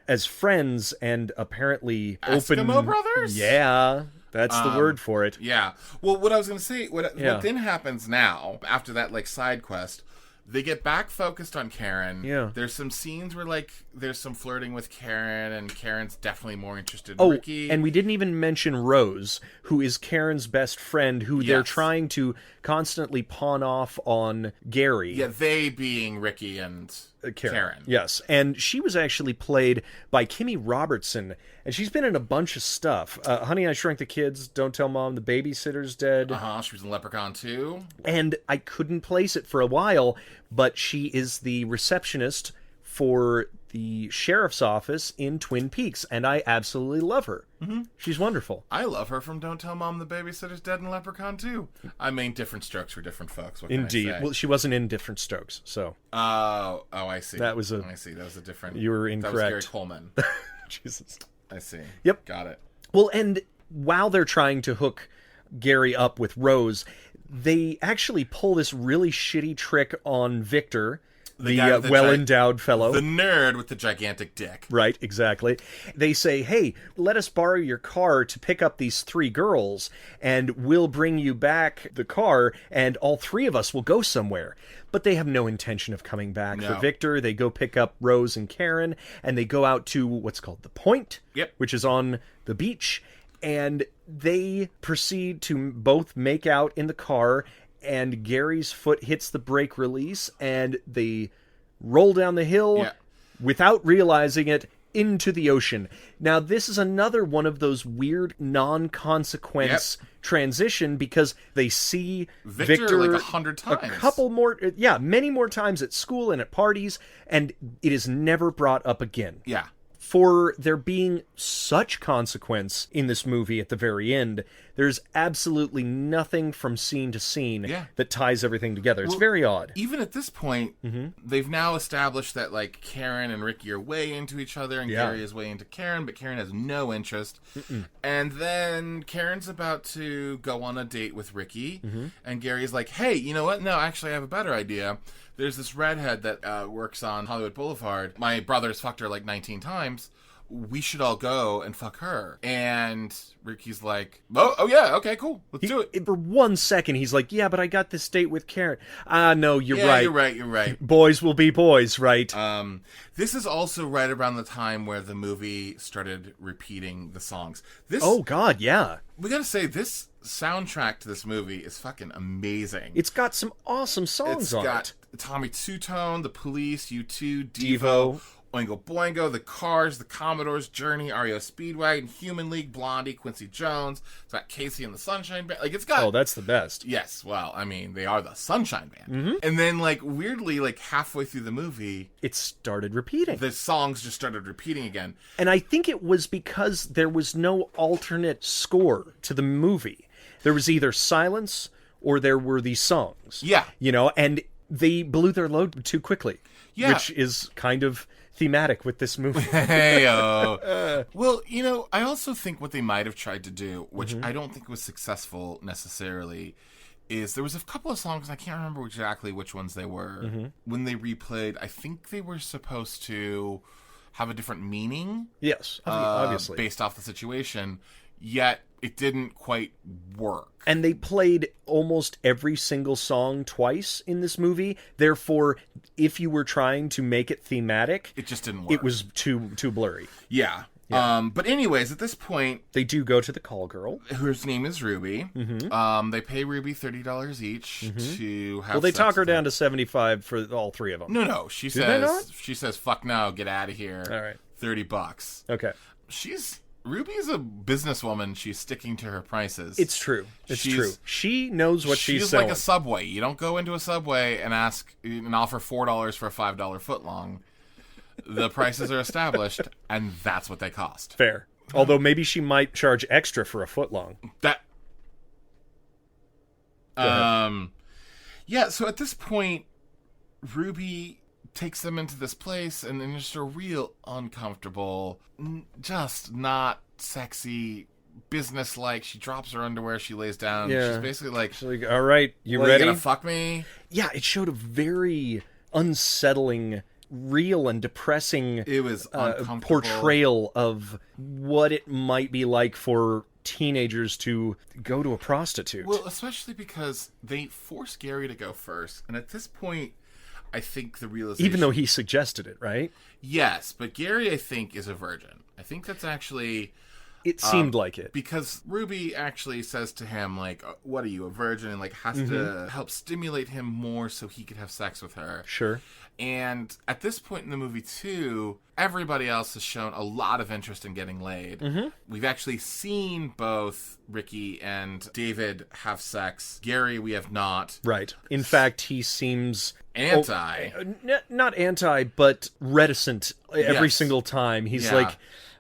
as friends and apparently Eskimo brothers? Yeah. That's the word for it. Yeah. Well, what I was going to say, what then happens now, after that, like, side quest, they get back focused on Karen. Yeah. There's some scenes where, like, there's some flirting with Karen, and Karen's definitely more interested in Ricky. And we didn't even mention Rose, who is Karen's best friend, who they're trying to constantly pawn off on Gary. Yeah, they being Ricky and Karen. Yes, and she was actually played by Kimmy Robertson, and she's been in a bunch of stuff. Honey, I Shrunk the Kids, Don't Tell Mom, The Babysitter's Dead. She was in Leprechaun 2. And I couldn't place it for a while, but she is the receptionist for the sheriff's office in Twin Peaks, and I absolutely love her. Mm-hmm. She's wonderful. I love her from Don't Tell Mom the Babysitter's Dead and Leprechaun 2. I mean, different strokes for different folks. What Indeed. Can I say? Well, she wasn't in Different Strokes, so. Oh, I see. I see. That was a different. You were incorrect. That was Gary Coleman. Jesus. I see. Yep. Got it. Well, and while they're trying to hook Gary up with Rose, they actually pull this really shitty trick on Victor, the well-endowed fellow. The nerd with the gigantic dick. Right, exactly. They say, hey, let us borrow your car to pick up these 3 girls, and we'll bring you back the car, and all 3 of us will go somewhere. But they have no intention of coming back. No. For Victor, they go pick up Rose and Karen, and they go out to what's called the Point, which is on the beach, and they proceed to both make out in the car, and Gary's foot hits the brake release, and they roll down the hill without realizing it into the ocean. Now, this is another one of those weird non-consequence transition, because they see Victor like 100 times. A couple more, many more times at school and at parties, and it is never brought up again. Yeah. For there being such consequence in this movie at the very end, there's absolutely nothing from scene to scene that ties everything together. It's very odd. Even at this point, they've now established that, like, Karen and Ricky are way into each other, and Gary is way into Karen, but Karen has no interest. And then Karen's about to go on a date with Ricky, and Gary's like, hey, you know what? No, actually, I have a better idea. There's this redhead that works on Hollywood Boulevard. My brother's fucked her like 19 times. We should all go and fuck her. And Ricky's like, oh yeah, okay, cool. Let's do it. For 1 second, he's like, yeah, but I got this date with Karen. No, you're right. You're right. Boys will be boys, right? This is also right around the time where the movie started repeating the songs. Oh, God, yeah. We gotta say, this soundtrack to this movie is fucking amazing. It's got some awesome songs on it. It's got Tommy Two-Tone, The Police, U2, Devo, Oingo Boingo, The Cars, The Commodores, Journey, REO Speedwagon, Human League, Blondie, Quincy Jones. It's got Casey and the Sunshine Band. Like, it's got... Oh, that's the best. Yes, well, I mean, they are the Sunshine Band. And then, like, weirdly, like, halfway through the movie... It started repeating. The songs just started repeating again. And I think it was because there was no alternate score to the movie. There was either silence or there were these songs. Yeah. You know, and they blew their load too quickly. Yeah. Which is kind of thematic with this movie. Well, you know, I also think what they might have tried to do, which I don't think was successful necessarily, is there was a couple of songs, I can't remember exactly which ones they were, when they replayed, I think they were supposed to have a different meaning. Yes, obviously. Based off the situation, yet it didn't quite work. And they played almost every single song twice in this movie. Therefore, if you were trying to make it thematic, it just didn't work. It was too blurry. Yeah. But anyways, at this point, they do go to the call girl, whose name is Ruby. They pay Ruby $30 each to have. Well, they sex talk her with down to $75 for all 3 of them. No. She says, "Fuck no, get out of here." All right, $30. Okay. Ruby is a businesswoman. She's sticking to her prices. It's true. It's true. She knows what she's selling. She's like a Subway. You don't go into a Subway and offer $4 for a $5 footlong. The prices are established, and that's what they cost. Fair. Although maybe she might charge extra for a footlong. Yeah, so at this point, Ruby takes them into this place, and then just a real uncomfortable, just not sexy, business-like. She drops her underwear, she lays down. Yeah. She's basically like, all right, you ready? You gonna fuck me? Yeah, it showed a very unsettling, real and depressing it was portrayal of what it might be like for teenagers to go to a prostitute. Well, especially because they force Gary to go first, and at this point, I think the realization... Even though he suggested it, right? Yes, but Gary, I think, is a virgin. I think that's actually It seemed like it. Because Ruby actually says to him, like, what are you, a virgin? And, like, has to help stimulate him more so he could have sex with her. Sure. And at this point in the movie, too, everybody else has shown a lot of interest in getting laid. Mm-hmm. We've actually seen both Ricky and David have sex. Gary, we have not. Right. In fact, he seems... Not anti, but reticent every single time. He's like...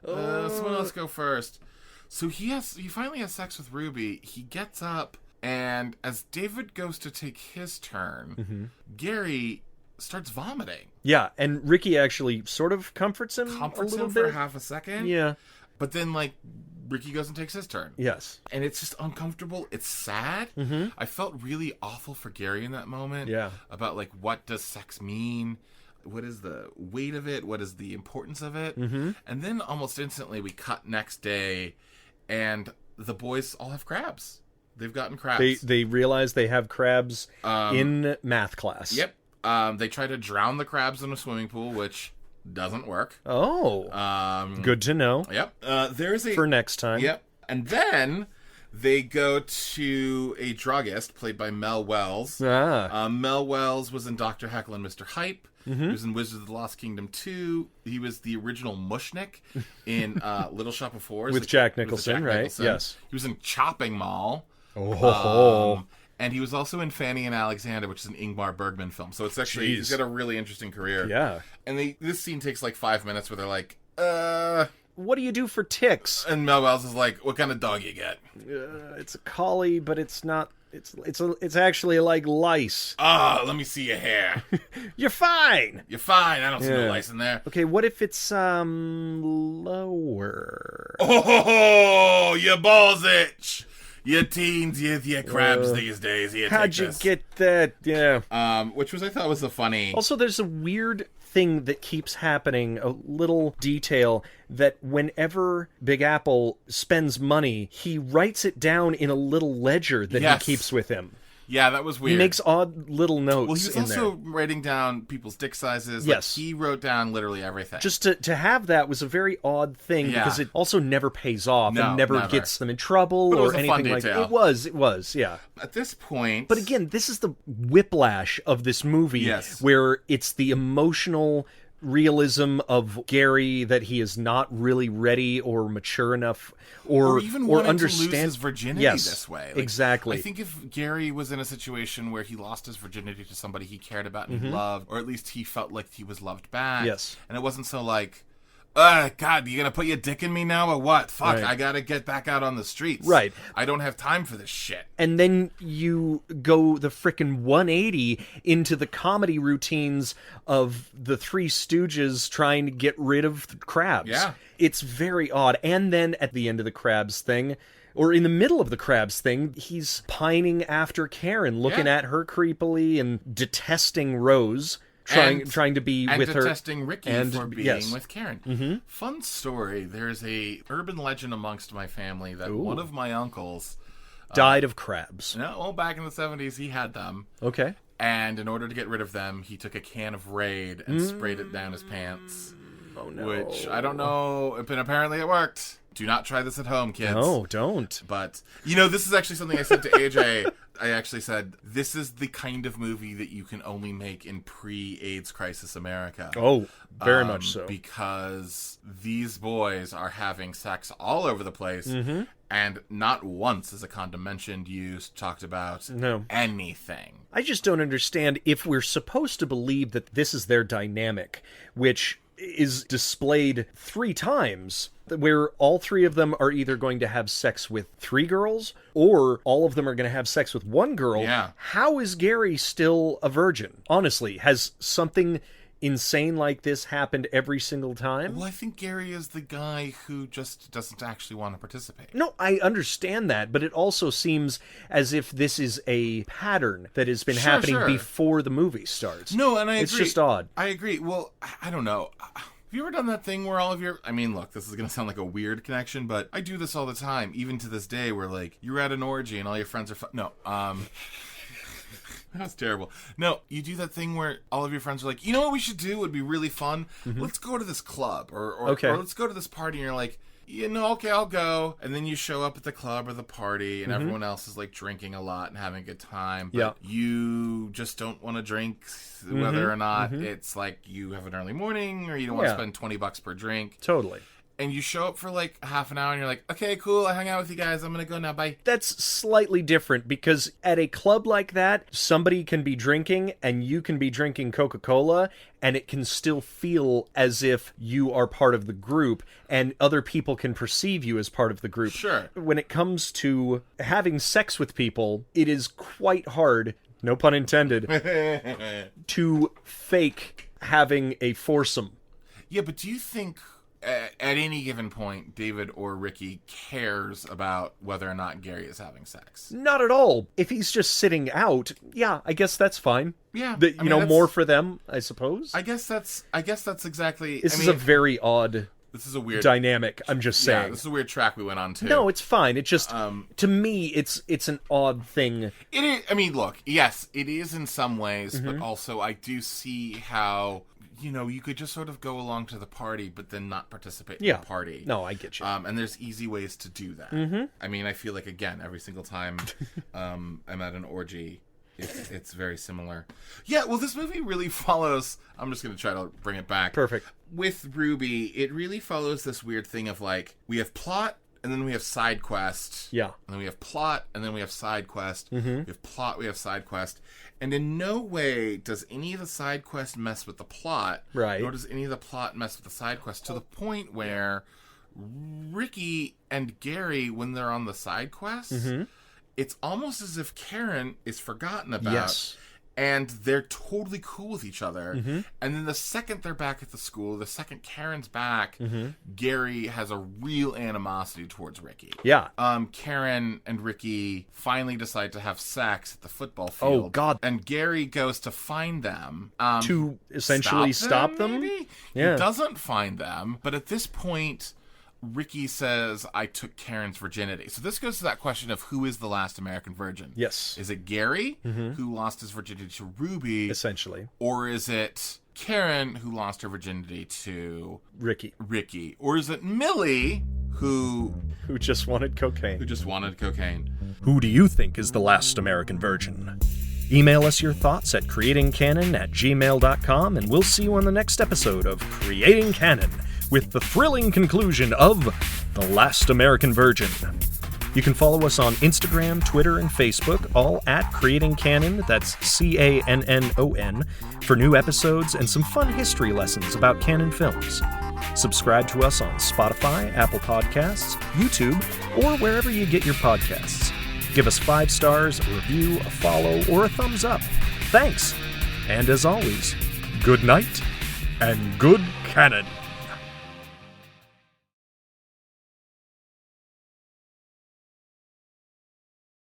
someone else go first. So he finally has sex with Ruby. He gets up, and as David goes to take his turn, Gary starts vomiting. Yeah, and Ricky actually sort of comforts him a little bit. For half a second. Yeah. But then, like, Ricky goes and takes his turn. Yes. And it's just uncomfortable. It's sad. Mm-hmm. I felt really awful for Gary in that moment. Yeah. About, like, what does sex mean? What is the weight of it? What is the importance of it? Mm-hmm. And then almost instantly we cut next day, and the boys all have crabs. They've gotten crabs. They realize they have crabs in math class. Yep. They try to drown the crabs in a swimming pool, which doesn't work. Oh. Good to know. Yep. For next time. Yep. And then they go to a druggist played by Mel Wells. Mel Wells was in Dr. Heckle and Mr. Hype. Mm-hmm. He was in Wizards of the Lost Kingdom 2. He was the original Mushnik in Little Shop of Horrors. With Jack Nicholson, right? Yes. He was in Chopping Mall. And he was also in Fanny and Alexander, which is an Ingmar Bergman film. So it's actually, he's got a really interesting career. Yeah. And this scene takes like 5 minutes where they're like, what do you do for ticks? And Mel Wells is like, what kind of dog you get? It's a collie, but it's not. It's actually like lice. Let me see your hair. You're fine. You're fine. I don't see no lice in there. Okay, what if it's lower? Oh, your balls itch. Your teens, your crabs these days. How'd you get that? Yeah. Which I thought was a funny. Also, there's a weird thing that keeps happening, a little detail, that whenever Big Apple spends money, he writes it down in a little ledger that he keeps with him. Yeah, that was weird. He makes odd little notes. Well, he was also writing down people's dick sizes. Yes. Like, he wrote down literally everything. Just to have that was a very odd thing because it also never pays off and never gets them in trouble or anything like that. It was, yeah. At this point... But again, this is the whiplash of this movie where it's the emotional realism of Gary that he is not really ready or mature enough or even understand to lose his virginity this way. Like, exactly. I think if Gary was in a situation where he lost his virginity to somebody he cared about and he loved, or at least he felt like he was loved back, and it wasn't so like, God, you gonna put your dick in me now or what? Fuck, I gotta get back out on the streets. Right. I don't have time for this shit. And then you go the frickin' 180 into the comedy routines of the Three Stooges trying to get rid of the crabs. Yeah. It's very odd. And then at the end of the crabs thing, or in the middle of the crabs thing, he's pining after Karen, looking at her creepily and detesting Rose. Trying to be with her. And detesting Ricky for being with Karen. Mm-hmm. Fun story. There's a urban legend amongst my family that one of my uncles... died of crabs. No, well, back in the 70s, he had them. Okay. And in order to get rid of them, he took a can of Raid and sprayed it down his pants. Oh, no. Which, I don't know, but apparently it worked. Do not try this at home, kids. No, don't. But, this is actually something I said to AJ. I actually said, this is the kind of movie that you can only make in pre-AIDS crisis America. Oh, very much so. Because these boys are having sex all over the place, and not once is a condom mentioned, used, talked about, anything. I just don't understand if we're supposed to believe that this is their dynamic, which is displayed 3 times, where all 3 of them are either going to have sex with 3 girls or all of them are going to have sex with 1 girl. Yeah. How is Gary still a virgin? Honestly, has something insane like this happened every single time? Well, I think Gary is the guy who just doesn't actually want to participate. No, I understand that, but it also seems as if this is a pattern that has been happening before the movie starts. No, and I agree. It's just odd. I agree. Well, I don't know. Have you ever done that thing where all of your... I mean, look, this is going to sound like a weird connection, but I do this all the time, even to this day, where, like, you're at an orgy and all your friends are... That's terrible. No, you do that thing where all of your friends are like, you know what we should do? It would be really fun. Let's go to this club or let's go to this party. And you're like, okay, I'll go. And then you show up at the club or the party, and everyone else is like drinking a lot and having a good time. But you just don't want to drink, whether or not it's like you have an early morning or you don't want to spend $20 per drink. Totally. And you show up for like half an hour and you're like, okay, cool, I hung out with you guys. I'm going to go now. Bye. That's slightly different because at a club like that, somebody can be drinking and you can be drinking Coca-Cola and it can still feel as if you are part of the group and other people can perceive you as part of the group. Sure. When it comes to having sex with people, it is quite hard, no pun intended, to fake having a foursome. Yeah, but do you think at any given point, David or Ricky cares about whether or not Gary is having sex? Not at all. If he's just sitting out, yeah, I guess that's fine. Yeah, more for them, I suppose. I guess that's exactly. This is a very odd. This is a weird dynamic. I'm just saying. Yeah, this is a weird track we went on too. No, it's fine. It just to me, it's an odd thing. It is. I mean, look, yes, it is in some ways, but also I do see how. You could just sort of go along to the party, but then not participate in the party. No, I get you. And there's easy ways to do that. I mean, I feel like, again, every single time I'm at an orgy, it's very similar. Yeah, well, this movie really follows... I'm just going to try to bring it back. Perfect. With Ruby, it really follows this weird thing of, like, we have plot, and then we have side quest. Yeah. And then we have plot, and then we have side quest. We have plot, we have side quest. And in no way does any of the side quest mess with the plot. Right. Nor does any of the plot mess with the side quest to the point where Ricky and Gary, when they're on the side quest, it's almost as if Karen is forgotten about. Yes. And they're totally cool with each other. And then the second they're back at the school, the second Karen's back, Gary has a real animosity towards Ricky. Yeah. Karen and Ricky finally decide to have sex at the football field. Oh, God. And Gary goes to find them. To essentially stop them? Maybe? Yeah. He doesn't find them. But at this point... Ricky says, I took Karen's virginity. So this goes to that question of who is the last American virgin. Yes. Is it Gary, who lost his virginity to Ruby? Essentially. Or is it Karen, who lost her virginity to... Ricky. Or is it Millie, who just wanted cocaine. Who do you think is the last American virgin? Email us your thoughts at creatingcanon@gmail.com, and we'll see you on the next episode of Creating Canon, with the thrilling conclusion of The Last American Virgin. You can follow us on Instagram, Twitter, and Facebook, all at Creating Canon, that's CANNON, for new episodes and some fun history lessons about canon films. Subscribe to us on Spotify, Apple Podcasts, YouTube, or wherever you get your podcasts. Give us 5 stars, a review, a follow, or a thumbs up. Thanks! And as always, good night and good canon.